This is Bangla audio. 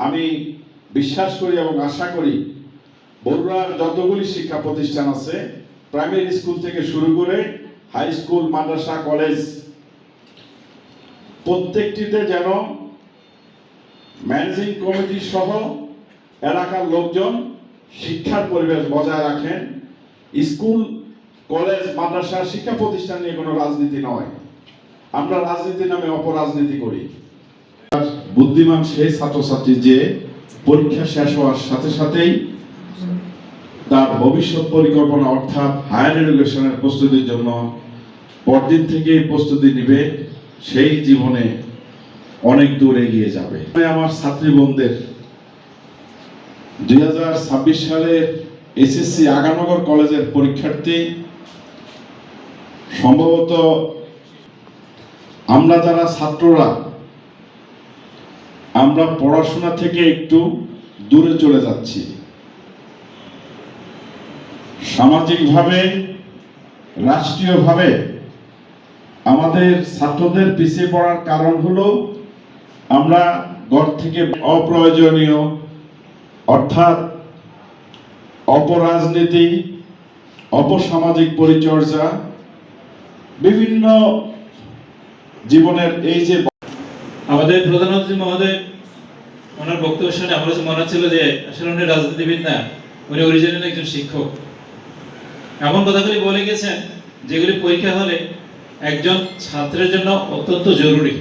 আমি বিশ্বাস করি এবং আশা করি বগুড়ার যতগুলি শিক্ষা প্রতিষ্ঠান আছে, প্রাইমারি স্কুল থেকে শুরু করে হাই স্কুল, মাদ্রাসা, কলেজ, প্রত্যেকটিতে যেন ম্যানেজিং কমিটি সহ এলাকার লোকজন শিক্ষার পরিবেশ বজায় রাখেন। স্কুল, কলেজ, মাদ্রাসা, শিক্ষা প্রতিষ্ঠান নিয়ে কোনো রাজনীতি নয়। আমরা রাজনীতি নামে অপরাজনীতি করি। বুদ্ধিমান সেই ছাত্রছাত্রী যে পরীক্ষা শেষ হওয়ার সাথে সাথেই তার ভবিষ্যৎ পরিকল্পনা অর্থাৎ হায়ার এডুকেশনের প্রস্তুতির জন্য পরদিন থেকেই প্রস্তুতি নিবে, সেই জীবনে অনেক দূর এগিয়ে যাবে। আমার ছাত্রী বোনদের 2026 সালের এসএসসি আগানগর কলেজের পরীক্ষার্থী, সম্ভবত আমরা যারা ছাত্ররা আমরা পড়াশোনা থেকে একটু দূরে চলে যাচ্ছি। সামাজিকভাবে, রাষ্ট্রীয়ভাবে আমাদের ছাত্রদের পিছিয়ে পড়ার কারণ হলো আমরা ঘর থেকে অপ্রয়োজনীয় অর্থাৎ অপরাজনীতি, অপসামাজিক পরিচর্যা, বিভিন্ন জীবনের এই যে আমাদের প্রধানমন্ত্রী মহোদয় ওনার বক্তব্য শুনে আমার মনে ছিল যে আসলে উনি রাজনীতিবিদ না, উনি অরিজিনাল একজন শিক্ষক। এমন কথাগুলি বলে গেছেন যেগুলি পরীক্ষা হলে একজন ছাত্রের জন্য অত্যন্ত জরুরি।